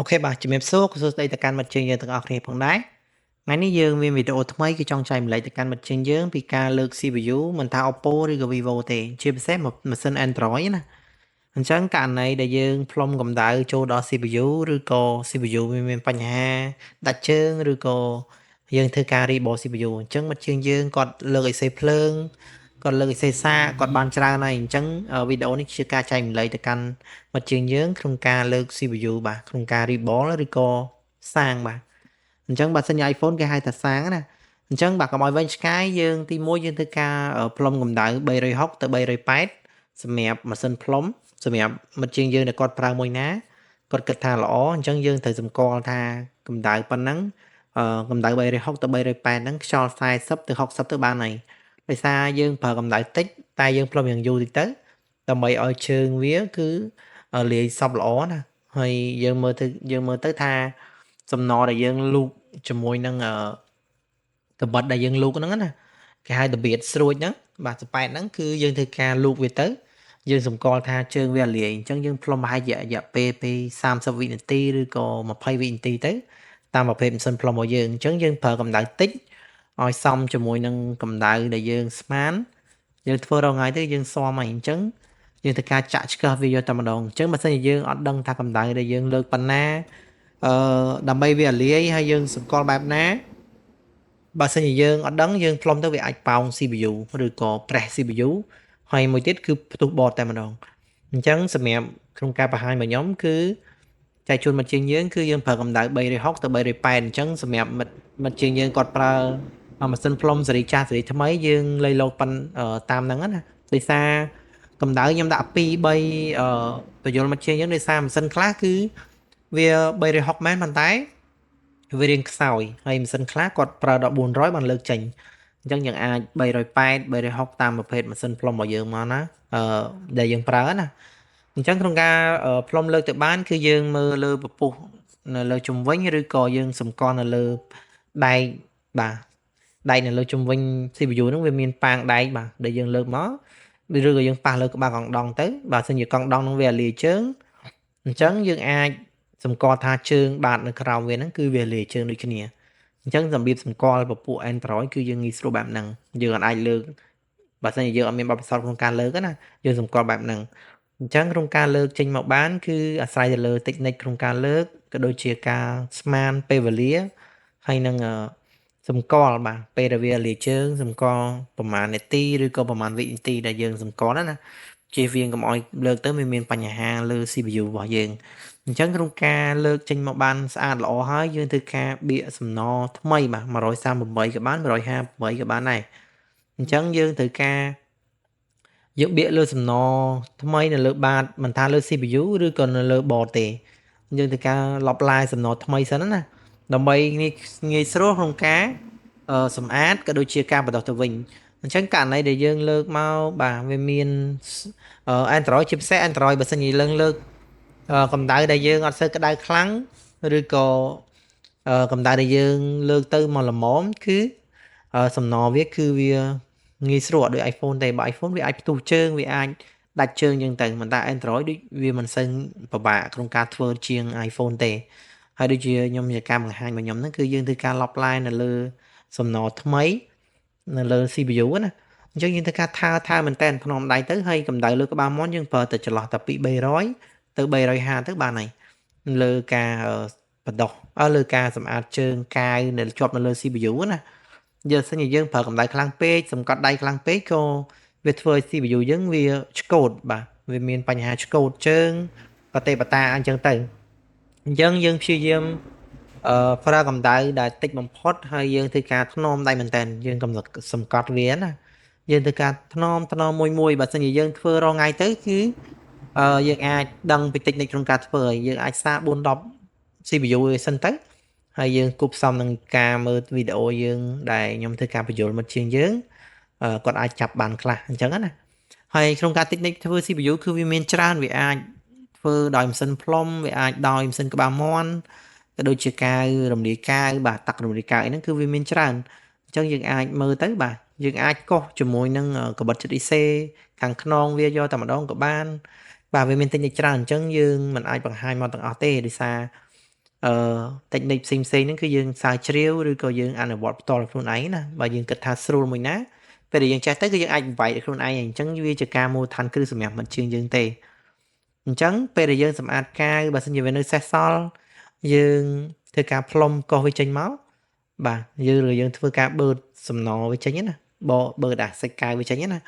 Ok bà, chị em số của đây là can mặt trên giờ từng học thì phong đái. Ngay ní dương viên video thay cái trong chạy lại từ can mặt trên dương vì ca lược CPU mình thao Oppo đi rồi Vivo thì chưa biết một sinh Android nè. Anh chẳng cạn này để dương plong cầm đại cho đó CPU rồi có CPU mình bánh ha đặt chân rồi có dương thư ca đi bỏ CPU chẳng mặt trên dương còn lược xây plương còn lược xây xa còn bàn tra này chẳng ở video này chưa ca chạy lại từ can mặt trên dương không ca lược CPU bà không ca đi bỏ rồi có sang bà chẳng bà xin iPhone cái hai thật sáng nè chẳng bà có mọi bên Sky dương thì mỗi dương thư ca ở plong cầm đại bay rồi hóc tới bay rồi pad mẹp mà xin plong សម្រាប់មិត្តជាងយើងដែលគាត់ប្រើមួយណាគាត់គិតថាល្អអញ្ចឹងយើងត្រូវសម្គាល់ថាកម្ដៅប៉ុណ្ណឹងកម្ដៅ360ទៅ380ហ្នឹងខ្យល់40ទៅ60ទៅបានហើយដោយសារយើងប្រើកម្ដៅតិចតែយើងផ្លុំយ៉ាងយូរតិចទៅដើម្បីឲ្យជើងវាគឺលាយសពល្អណាហើយយើងមើលទៅថាសំណដែលយើងលូកជាមួយនឹងកបិតដែលយើងលូកហ្នឹងណាគេហៅតបៀតស្រួចហ្នឹងបាទសប៉ែតហ្នឹងគឺយើងធ្វើការលូកវាទៅយើងសម្គាល់ថាជើងវាលាយអញ្ចឹងយើងផ្លុំប្រហែលរយៈពេលពី30វិនាទីឬក៏20វិនាទីទៅតាមប្រភេទម៉ាស៊ីនផ្លុំរបស់យើងអញ្ចឹងយើងប្រើកម្ដៅតិចឲ្យសមជាមួយនឹងកម្ដៅដែលយើងស្មានយើងធ្វើរងថ្ងៃទៅយើងសមហើយអញ្ចឹងយើងធ្វើការចាក់ឆ្កឹះវាយកតែម្ដងអញ្ចឹងបើសិនជាយើងអត់ដឹងថាកម្ដៅដែលយើងលើកប៉ុណ្ណាដើម្បីវាលាយហើយយើងសម្គាល់បែបណាបើសិនជាយើងអត់ដឹងយើងផ្លុំទៅវាអាចប៉ោង CPU ឬក៏ press CPU ហើយមួយទៀតគឺផ្ទុះបតតែម្ដងអញ្ចឹងសម្រាប់ក្នុងការបង្ហាញរបស់ខ្ញុំគឺចែកជូនមិត្តជាងយើងគឺយើងប្រើកម្ដៅ360ទៅ380អញ្ចឹងសម្រាប់មិត្តជាងយើងគាត់ប្រើម៉ាស៊ីនផ្លុំសេរីចាស់សេរីថ្មីយើងលៃលោកប៉ុនតាមហ្នឹងណាដោយសារកម្ដៅខ្ញុំដាក់2 3បញ្យលមិត្តជាងយើងដោយសារម៉ាស៊ីនខ្លះគឺវា360មែនប៉ុន្តែវារៀងខ្សោយហើយម៉ាស៊ីនខ្លះគាត់ប្រើដល់400បានលើកចេញអញ្ចឹងយើងអាច380 360តាមប្រភេទម៉ាស៊ីនផ្លុំរបស់យើងមកណាដែលយើងប្រើណាអញ្ចឹងក្នុងការផ្លុំលើកទៅបានគឺយើងមើលលើពពុះនៅលើជំវិញឬក៏យើងសម្គាល់នៅលើដែកបាទដែកនៅលើជំវិញ CPU ហ្នឹងវាមានប៉ាងដែកបាទដែលយើងលើកមកឬក៏យើងប៉ះលើក្បាលកង់ដង់ទៅបើសិនជាកង់ដង់ហ្នឹងវាលាយជើងអញ្ចឹងយើងអាចសម្គាល់ថាជើងបាតនៅក្រោមវាហ្នឹងគឺវាលាយជើងដូចគ្នាអញ្ចឹងសម្រាប់សម្គាល់ពពួក Android គឺយើងងាយស្រួលបែបហ្នឹងយើងអាចលើកបើសិនជាយើងអត់មានបទពិសោធន៍ក្នុងការលើកណាយើងសម្គាល់បែបហ្នឹងអញ្ចឹងក្នុងការលើកចេញមកបានគឺអាស្រ័យទៅលើ technique ក្នុងការលើកក៏ដូចជាការស្មានពេលវេលាហើយនឹងសម្គាល់បាទពេលដែលវាលាយជើងសម្គាល់ប្រហែលនាទីឬក៏ប្រហែលវិនាទីដែលយើងសម្គាល់ណាជៀសវាងកុំឲ្យលើកទៅវាមានបញ្ហាលើ CPU របស់យើងអញ្ចឹងក្នុងការលើកចេញមកបានស្អាតល្អហើយយើងធ្វើការបៀកសំណថ្មីបាទ138ក៏បាន158ក៏បានដែរអញ្ចឹងយើងត្រូវការយើងបៀកលើសំណថ្មីនៅលើបាតមិនថាលើ CPU ឬក៏នៅលើ board ទេយើងត្រូវការលបឡាយសំណថ្មីសិនណាដើម្បីងាយស្រួលក្នុងការសម្អាតក៏ដូចជាការបន្តទៅវិញអញ្ចឹងករណីដែលយើងលើកមកបាទវាមាន Android ជាពិសេស Android បើសិនជាលើកកម្ដៅដែលយើងអត់សូវក្ដៅខ្លាំងឬក៏កម្ដៅដែលយើងលើកទៅមកល្មមគឺសំណវាគឺវាងាយស្រួលដូច iPhone ទេបើ iPhone វាអាចផ្ទុះជើងវាអាចដាច់ជើងអញ្ចឹងទៅមិនតែ Android ដូចវាមិនសូវពិបាកក្នុងការធ្វើជាង iPhone ទេហើយដូចជាខ្ញុំជាការបង្ហាញរបស់ខ្ញុំហ្នឹងគឺយើងធ្វើការ lock line នៅលើសំណថ្មីនៅលើ CPU ណាអញ្ចឹងយើងធ្វើការថើមែនតើភ្នំដៃទៅហើយកម្ដៅលើក្បាលមាត់យើងប្រើតែចន្លោះតែពី300ទៅ350ទៅបានហើយលើការបដោះលើការសម្អាតជើងកាយនៅជាប់នៅលើ CPU ណាយើងសិនជាយើងប្រើកម្ដៅខ្លាំងពេកសម្កត់ដៃខ្លាំងពេកក៏វាធ្វើឲ្យ CPU យើងវាឆ្កូតបាទវាមានបញ្ហាឆ្កូតជើងបតេបតាអញ្ចឹងទៅអញ្ចឹងយើងព្យាយាមប្រើកម្ដៅដែលតិចបំផុតហើយយើងធ្វើការថ្នមដៃមែនតើយើងកំណត់សម្កត់វាណាយើងធ្វើការថ្នមមួយបើសិនជាយើងធ្វើរងថ្ងៃទៅគឺយើងអាចដឹងពី technique ក្នុងការធ្វើហើយយើងអាចសារ410 CPU ឯសិនទៅហើយយើងគប់ផ្សំនឹងការមើលវីដេអូយើងដែលខ្ញុំធ្វើការបញ្យល់មិត្តជាងយើងគាត់អាចចាប់បានខ្លះអញ្ចឹងណាហើយក្នុងការ technique ធ្វើ CPU គឺវាមានច្រើនវាអាចធ្វើដោយម៉ាស៊ីនផ្លុំវាអាចដោយម៉ាស៊ីនក្បាលមាន់ក៏ដូចជាការរំលាយកាវបាទតាក់រំលាយកាវអីហ្នឹងគឺវាមានច្រើនអញ្ចឹងយើងអាចមើលទៅបាទយើងអាចកោសជាមួយនឹងកបិតចិត្ត IC ខាងខ្នងវាយកតែម្ដងក៏បានបាទវាមានទិញច្រើនអញ្ចឹងយើងមិនអាចបង្ហាញមកទាំងអស់ទេដោយសារ technique ផ្សេងៗហ្នឹងគឺយើងសើជ្រាវឬក៏យើងអនុវត្តផ្ទាល់ខ្លួនឯងណាបើយើងគិតថាស្រួលមួយណាពេលដែលយើងចេះទៅគឺយើងអាចបំបែកខ្លួនឯងអញ្ចឹងវាជាការមូលដ្ឋានគ្រឹះសម្រាប់មិត្តជើងយើងទេអញ្ចឹងពេលដែលយើងសម្អាតកាយបើសិនជាវានៅសេសសល់យើងធ្វើការផ្លុំកោសវាចេញមកបាទយើងធ្វើការបឺតសំណវាចេញណាបឺតសាច់កាយវាចេញណា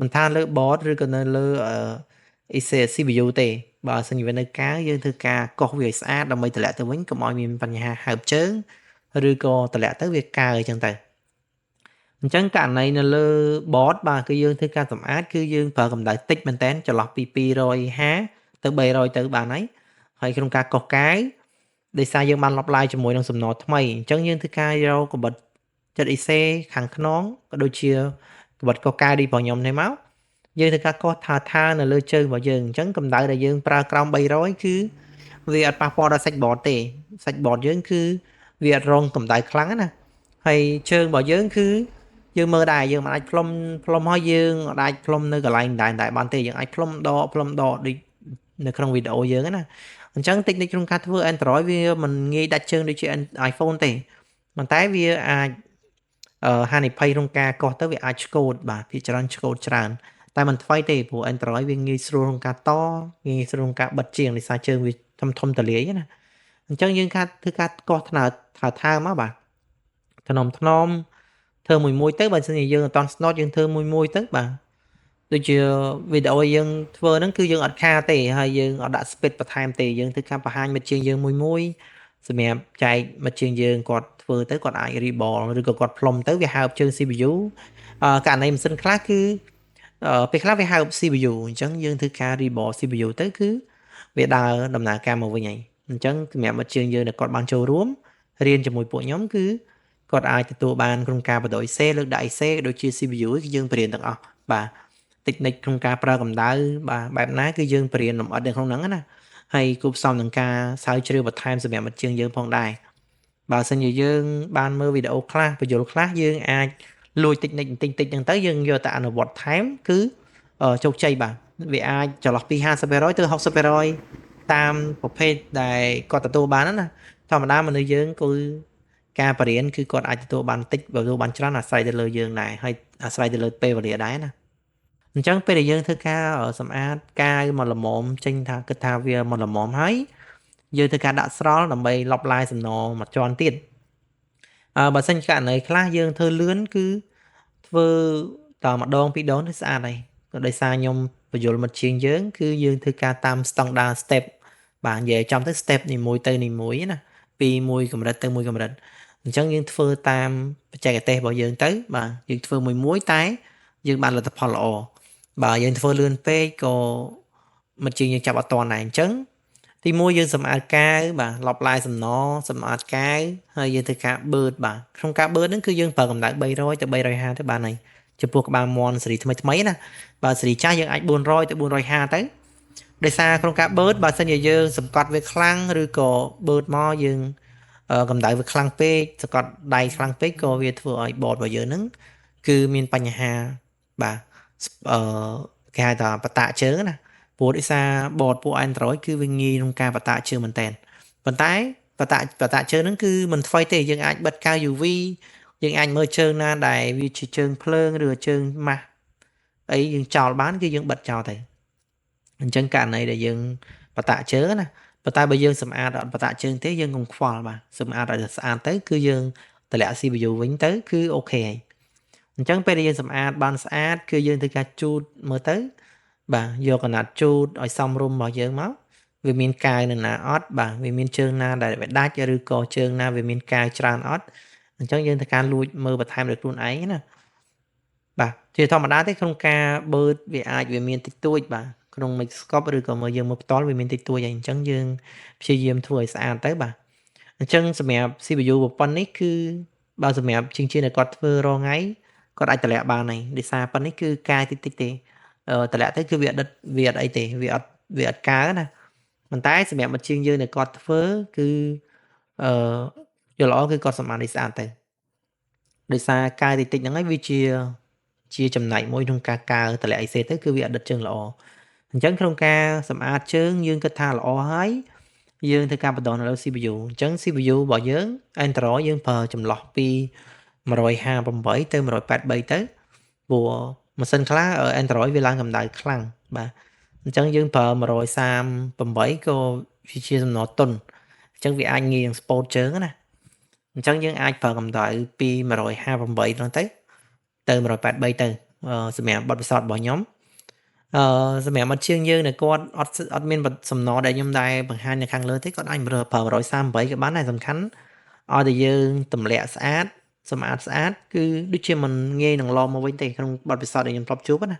មិនថាលើ board ឬក៏នៅលើ CPU ទេបើសិនជាវានៅកាយយើងធ្វើការកោសវាឲ្យស្អាតដើម្បីតម្លាក់ទៅវិញកុំឲ្យមានបញ្ហាហើបជើងឬក៏តម្លាក់ទៅវាកើអញ្ចឹងទៅអញ្ចឹងករណីនៅលើ board បាទគឺយើងធ្វើការសម្អាតគឺយើងប្រើកម្ដៅតិចមែនតើចន្លោះពី250ទៅ300ទៅបានហើយក្នុងការកោសកាយដោយសារយើងបានលប់ឡាយជាមួយនឹងសំណថ្មីអញ្ចឹងយើងធ្វើការយកកបិតចិត្តអ៊ីសេខាងខ្នងក៏ដូចជាកបិតកោសកាយរបស់ខ្ញុំនេះមកយើងធ្វើការកោសថានៅលើជើងរបស់យើងអញ្ចឹងកម្ដៅដែលយើងប្រើក្រោម300គឺវាអត់ប៉ះពាល់ដល់សាច់ board ទេសាច់ board យើងគឺវាអត់រងកម្ដៅខ្លាំងណាហើយជើងរបស់យើងគឺយើងមើលដែរយើងមិនអាចផ្លុំឲ្យយើងអាចផ្លុំនៅកន្លែងដែរបានទេយើងអាចផ្លុំដកដូចនៅក្នុងវីដេអូយើងណាអញ្ចឹង technique ក្នុងការធ្វើ Android វាមិនងាយដាច់ជើងដូចជា iPhone ទេប៉ុន្តែវាអាចហានិភ័យក្នុងការកោសទៅវាអាចឆ្កូតបាទភាគច្រើនឆ្កូតច្រើនតែមិនថ្មីទេព្រោះ Android វាងាយស្រួលក្នុងការងាយស្រួលក្នុងការបិទជាងដោយសារជើងវាធំទលាយណាអញ្ចឹងយើងធ្វើការកោសថើមកបាទថ្នមធ្វើមួយទៅបើសិនជាយើងអត់តន់ស្នត់យើងធ្វើមួយទៅបាទដូចជាវីដេអូយើងធ្វើហ្នឹងគឺយើងអត់ខាទេហើយយើងអត់ដាក់ speed បន្ថែមទេយើងធ្វើការបង្ហាញមិត្តជើងយើងមួយសម្រាប់ចែកមិត្តជើងយើងគាត់ធ្វើទៅគាត់អាច reball ឬក៏គាត់ផ្លុំទៅវាហើបជើង CPU ករណីម៉ាស៊ីនខ្លះគឺពេលខ្លះវាហើប CPU អញ្ចឹងយើងធ្វើការ reball CPU ទៅគឺវាដើរដំណើរការមកវិញហើយអញ្ចឹងសម្រាប់មិត្តជើងយើងដែលគាត់បានចូលរួមរៀនជាមួយពួកខ្ញុំគឺគាត់អាចទទួលបានក្នុងការបដូរ IC លើកដាក់ IC ដូចជា CPU គឺយើងបរៀនទាំងអស់បាទ technique ក្នុងការប្រើកម្ដៅបាទបែបណាគឺយើងបរៀនលម្អិតនៅក្នុងហ្នឹងណាហើយគូផ្សំនឹងការស្រាវជ្រាវបន្ថែមសម្រាប់មិត្តជើងយើងផងដែរបើសិនជាយើងបានមើលវីដេអូខ្លះបញ្យលខ្លះយើងអាចលួច technique បន្តិចហ្នឹងទៅយើងយកទៅអនុវត្តថែមគឺជោគជ័យបាទវាអាចចន្លោះពី50%ទៅ60%តាមប្រភេទដែលគាត់ទទួលបានណាធម្មតាមនុស្សយើងគឺការបរៀនគឺគាត់អាចទទួលបានតិចបើទទួលបានច្រើនអាស្រ័យទៅលើយើងដែរហើយអាស្រ័យទៅលើពេលវេលាដែរណាអញ្ចឹងពេលដែលយើងធ្វើការសម្អាតកាយមកល្មមចេញថាគិតថាវាមកល្មមហើយយើងធ្វើការដាក់ស្រល់ដើម្បីលប់ឡាយសំណមួយជាន់ទៀតបើសិនករណីខ្លះយើងធ្វើលឿនគឺធ្វើតម្ដងពីរដងទៅស្អាតហើយក៏ដោយសារខ្ញុំបញ្យលមិត្តជាងយើងគឺយើងធ្វើការតាម standard step បាទនិយាយចំទៅ step នីមួយទៅនីមួយណាពីមួយកម្រិតទៅមួយកម្រិតអញ្ចឹងយើងធ្វើតាមបច្ចេកទេសរបស់យើងទៅបាទយើងធ្វើមួយតែយើងបានលទ្ធផលល្អបើយើងធ្វើលឿនពេកក៏មិត្តជើងយើងចាប់អត់តាន់ដែរអញ្ចឹងទីមួយយើងសម្អាតកាយបាទលប់ឡាយសំណសម្អាតកាយហើយយើងធ្វើការបឺតបាទក្នុងការបឺតហ្នឹងគឺយើងប្រើកម្ដៅ300ទៅ350ទៅបានហើយចំពោះក្បាលមន់ស៊េរីថ្មីណាបើស៊េរីចាស់យើងអាច400ទៅ450ទៅដោយសារក្នុងការបឺតបើសិនជាយើងសង្កត់វាខ្លាំងឬក៏បឺតមកយើងកម្ដៅវាខ្លាំងពេកសង្កត់ដៃខ្លាំងពេកក៏វាធ្វើឲ្យបតរបស់យើងហ្នឹងគឺមានបញ្ហាបាទគេហៅថាបតាក់ជើងណាព្រោះដោយសារបតពួក Android គឺវាងាយក្នុងការបតាក់ជើងមែនតើប៉ុន្តែបតាក់ជើងហ្នឹងគឺមិនថ្មីទេយើងអាចបិទកាវ UV យើងអាចមើលជើងណាដែលវាជាជើងភ្លើងឬជើងម៉ាស់អីយើងចោលបានគឺយើងបិទចោលទៅអញ្ចឹងករណីដែលយើងបតាក់ជើងណាប៉ុន្តែបើយើងសម្អាតអត់បតាក់ជើងទេយើងកុំខ្វល់បាទសម្អាតឲ្យស្អាតទៅគឺយើងតម្លាក់ CPU វិញទៅគឺអូខេហើយអញ្ចឹងពេលដែលយើងសម្អាតបានស្អាតគឺយើងធ្វើការជូតមើលទៅបាទយកកណាត់ជូតឲ្យសមរម្យរបស់យើងមកវាមានកាយនៅណាអត់បាទវាមានជើងណាដែលវាដាច់ឬក៏ជើងណាវាមានកាយច្រើនអត់អញ្ចឹងយើងធ្វើការលួចមើលបន្ថែមដោយខ្លួនឯងណាបាទជាធម្មតាទេក្នុងការបឺតវាមានតិចតួចបាទក្នុង Microscope ឬក៏យើងមើលផ្ទាល់វាមានតិចតួចហើយអញ្ចឹងយើងព្យាយាមធ្វើឲ្យស្អាតទៅបាទអញ្ចឹងសម្រាប់ CPU ប្រព័ន្ធនេះគឺបើសម្រាប់ជាងដែលគាត់ធ្វើរាល់ថ្ងៃគាត់អាចតម្លាក់បានហើយដោយសារប៉ុណ្នេះគឺកាយតិចទេតម្លាក់ទៅគឺវាអត់អីទេវាអត់កើណាប៉ុន្តែសម្រាប់មិត្តជាងយើងដែលគាត់ធ្វើគឺយកល្អគឺគាត់សម្អាតឲ្យស្អាតទៅដោយសារកាយតិចហ្នឹងហើយវាជាចំណែកមួយក្នុងការកើតម្លាក់ IC ទៅគឺវាអត់ដិតជើងល្អអញ្ចឹងក្នុងការសម្អាតជើងយើងគិតថាល្អហើយ យើងធ្វើការបដោះនៅលើ CPU អញ្ចឹង CPU របស់យើង Android យើងប្រើចន្លោះពី158ទៅ183ទៅព្រោះម៉ាស៊ីនខ្លះ Android វាឡើងកម្ដៅខ្លាំងបាទអញ្ចឹងយើងប្រើ138ក៏វាជាសំណទន់អញ្ចឹងវាអាចងាយនឹងស្ពោតជើងណាអញ្ចឹងយើងអាចប្រើកម្ដៅពី158ហ្នឹងទៅ183ទៅសម្រាប់បទពិសោធន៍របស់ខ្ញុំសម្រាប់អត់ជាងយើងដែលគាត់អត់មានសំណដែលខ្ញុំដែរបង្ហាញនៅខាងលើទេគាត់អាចប្រើ138ក៏បានដែរសំខាន់ឲ្យតែយើងទម្លាក់ស្អាតសម្អាតស្អាតគឺដូចជាមិនងាយនឹងឡមកវិញទេក្នុងបទពិសោធន៍ដែលខ្ញុំធ្លាប់ជួបណា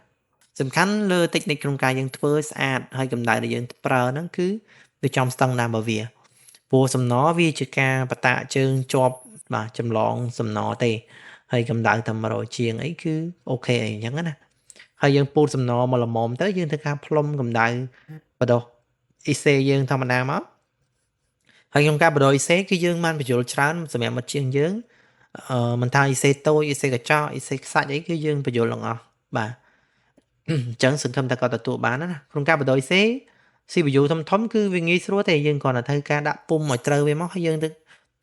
សំខាន់លើ technique ក្នុងការយើងធ្វើស្អាតហើយកម្ដៅដែលយើងប្រើហ្នឹងគឺវាចំស្តង់ដាររបស់វាព្រោះសំណវាជាការបតាក់ជើងជាប់បាទចម្លងសំណទេហើយកម្ដៅតែ100ជាងអីគឺអូខេអីអញ្ចឹងណាហើយយើងពូតសំណមកល្មមទៅយើងធ្វើការផ្លុំកម្ដៅបដោះអ៊ីសេយើងធម្មតាមកហើយក្នុងការបដោះអ៊ីសេគឺយើងបានបញ្យល់ច្រើនសម្រាប់មិត្តជាងយើងមិនថាអ៊ីសេតូចអ៊ីសេកញ្ចក់អ៊ីសេខ្សាច់អីគឺយើងបញ្យល់ទាំងអស់បាទអញ្ចឹងសង្ឃឹមថាគាត់ទទួលបានណាក្នុងការបដោះអ៊ីសេ CPU ធំគឺវាងាយស្រួលទេយើងគ្រាន់តែធ្វើការដាក់ពុំឲ្យត្រូវវាមកហើយយើងទៅ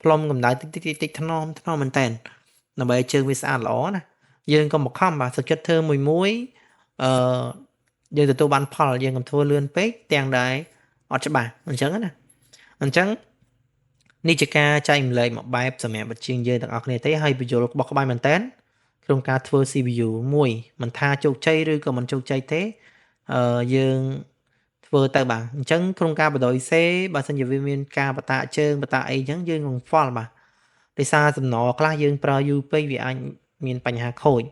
ផ្លុំកម្ដៅតិចថ្នមមែនតើដើម្បីឲ្យជើងវាស្អាតល្អណាយើងកុំបខំបាទសុខចិត្តធ្វើមួយយើងទទួលបានផលយើងកុំធ្វើលឿនពេកទាំងដែរអត់ច្បាស់អញ្ចឹងណាអញ្ចឹងនេះជាការចែកម្លែកមួយបែបសម្រាប់បច្ចេកយើងទាំងអស់គ្នាទេហើយបញ្យល់ក្បោះក្បាយមែនតើក្នុងការធ្វើ CPU មួយមិនថាជោគជ័យឬក៏មិនជោគជ័យទេយើងធ្វើទៅបាទអញ្ចឹងក្នុងការបដោះអ៊ីសេបើសិនជាវាមានការបតាក់ជើងបតាក់អីអញ្ចឹងយើងនឹងហ្វល់បាទដោយសារសំណខ្លះយើងប្រើយូរពេកវាអាចមានបញ្ហាខូច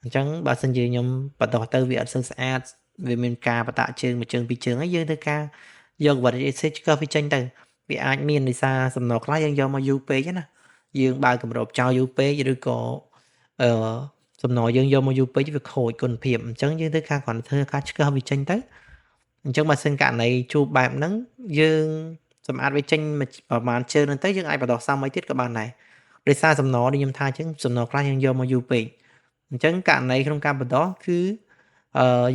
អញ្ចឹងបើសិនជាខ្ញុំបដោះទៅវាអត់សូវស្អាតវាមានការបតាក់ជើងមួយជើងពីរជើងហើយយើងធ្វើការយកវត្តអ៊ីសេឆ្កឹះវាចេញទៅវាអាចមានដោយសារសំណខ្លះយើងយកមកយូរពេកណាយើងបើកគម្របចោលយូរពេកឬក៏សំណយើងយកមកយូរពេកវាខូចគុណភាពអញ្ចឹងយើងធ្វើការគ្រាន់ធ្វើការឆ្កឹះវាចេញទៅអញ្ចឹងបើសិនករណីជួបបែបហ្នឹងយើងសម្អាតវាចេញប្រហែលជើងហ្នឹងទៅយើងអាចបដោះសាំអីទៀតក៏បានដែរដោយសារសំណដែលខ្ញុំថាអញ្ចឹងសំណខ្លះយើងយកមកយូរពេកអញ្ចឹងករណីក្នុងការបដោះគឺ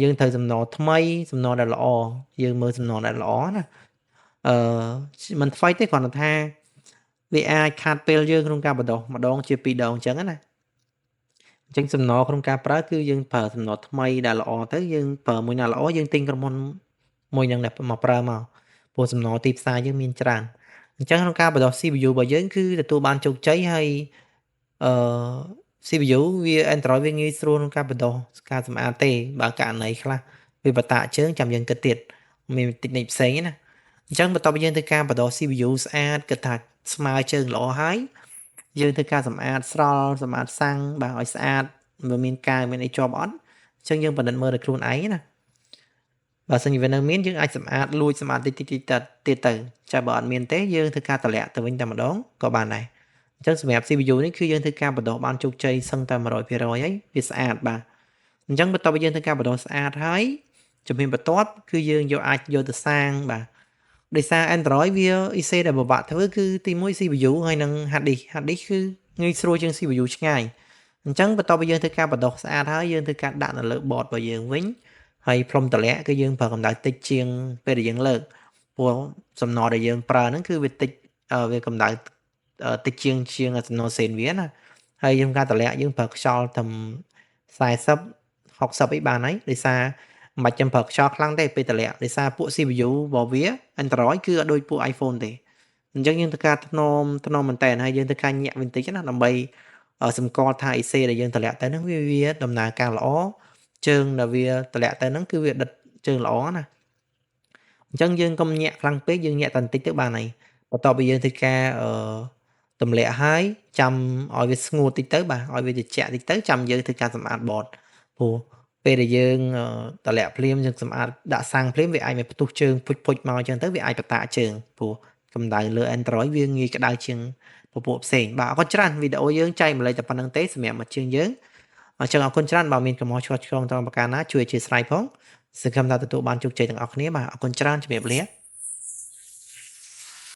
យើងត្រូវសំណថ្មីសំណដែលល្អយើងមើលសំណដែលល្អណាមិនថ្មីទេគ្រាន់តែថាវាអាចខាតពេលយើងក្នុងការបដោះម្ដងជា2ដងអញ្ចឹងណាអញ្ចឹងសំណក្នុងការប្រើគឺយើងប្រើសំណថ្មីដែលល្អទៅយើងប្រើមួយណាល្អយើងទិញក្រុមហ៊ុនមួយនឹងមកប្រើមកព្រោះសំណទីផ្សារយើងមានច្រើនអញ្ចឹងក្នុងការបដោះ CPU របស់យើងគឺទទួលបានជោគជ័យហើយCPU វា Android វាងាយស្រួលក្នុងការបដោះការសម្អាតទេបើករណីខ្លះវាបតាក់ជើងចាំយើងគិតទៀតមានតិចនិចផ្សេងណាអញ្ចឹងបន្ទាប់ពីយើងធ្វើការបដោះ CPU ស្អាតគិតថាស្មើជើងល្អហើយយើងធ្វើការសម្អាតស្រល់សម្អាតសាំងបាទឲ្យស្អាតមិនមានកាយមានអីជាប់អត់អញ្ចឹងយើងបណ្ឌិតមើលដល់ខ្លួនឯងណាបើសិនជាវានៅមានយើងអាចសម្អាតលួចសម្អាតតិចទៀតទៅចាបើអត់មានទេយើងធ្វើការតម្លាក់ទៅវិញតែម្ដងក៏បានដែរអញ្ចឹងសម្រាប់ CPU នេះគឺយើងធ្វើការបដោះបានជោគជ័យសឹងតែ 100% ហើយវាស្អាតបាទអញ្ចឹងបន្ទាប់ពីយើងធ្វើការបដោះស្អាតហើយជំហានបន្ទាប់គឺយើងអាចយកទៅសាងបាទដោយសារ Android វា IC ដែលពិបាកធ្វើគឺទី1 CPU ហើយនិង hard disk គឺងាយស្រួលជាង CPU ឆ្ងាយអញ្ចឹងបន្ទាប់ពីយើងធ្វើការបដោះស្អាតហើយយើងធ្វើការដាក់នៅលើ board របស់យើងវិញហើយផ្លុំតម្លាក់គឺយើងប្រើកម្ដៅតិចជាងពេលដែលយើងលើកព្រោះសំណដែលយើងប្រើហ្នឹងគឺវាតិចវាកម្ដៅតិចជាងសំណសេនវាណាហើយយើងការតម្លាក់យើងប្រើខ្យល់តែ40 60អីបានហើយដោយសារមិនបាច់ចាំប្រើខ្យល់ខ្លាំងទេពេលតម្លាក់ដោយសារពួក CPU របស់វា Android គឺអត់ដូចពួក iPhone ទេអញ្ចឹងយើងត្រូវការថ្នមមែនតើហើយយើងត្រូវការញាក់វិញតិចណាដើម្បីសម្គាល់ថា IC ដែលយើងតម្លាក់ទៅហ្នឹងវាដំណើរការល្អជើងដែលវាតម្លាក់ទៅហ្នឹងគឺវាដិតជើងល្អណាអញ្ចឹងយើងកុំញាក់ខ្លាំងពេកយើងញាក់តែបន្តិចទៅបានហើយបន្ទាប់ពីយើងធ្វើការទម្លាក់ហើយចាំឲ្យវាស្ងួតតិចទៅបាទឲ្យវាត្រជាក់តិចទៅចាំយើងធ្វើការសម្អាត board ព្រោះពេលដែលយើងតម្លាក់ភ្លាមយើងសម្អាតដាក់សាំងភ្លាមវាអាចមានផ្ទុះជើងពុចមកអញ្ចឹងទៅវាអាចបតាក់ជើងព្រោះកម្ដៅលើ Android វាងាយក្ដៅជាងពពួកផ្សេងបាទអរគុណច្រើនវីដេអូយើងចែកម្លែកតែប៉ុណ្្នឹងទេសម្រាប់មកជាងយើងអញ្ចឹងអរគុណច្រើនបើមានកំហុសឆ្គងត្រង់ប្រការណាជួយអធិស្ឋានផងសង្ឃឹមថាទទួលបានជោគជ័យទាំងអស់គ្នាបាទអរគុណច្រើនជំរាបលា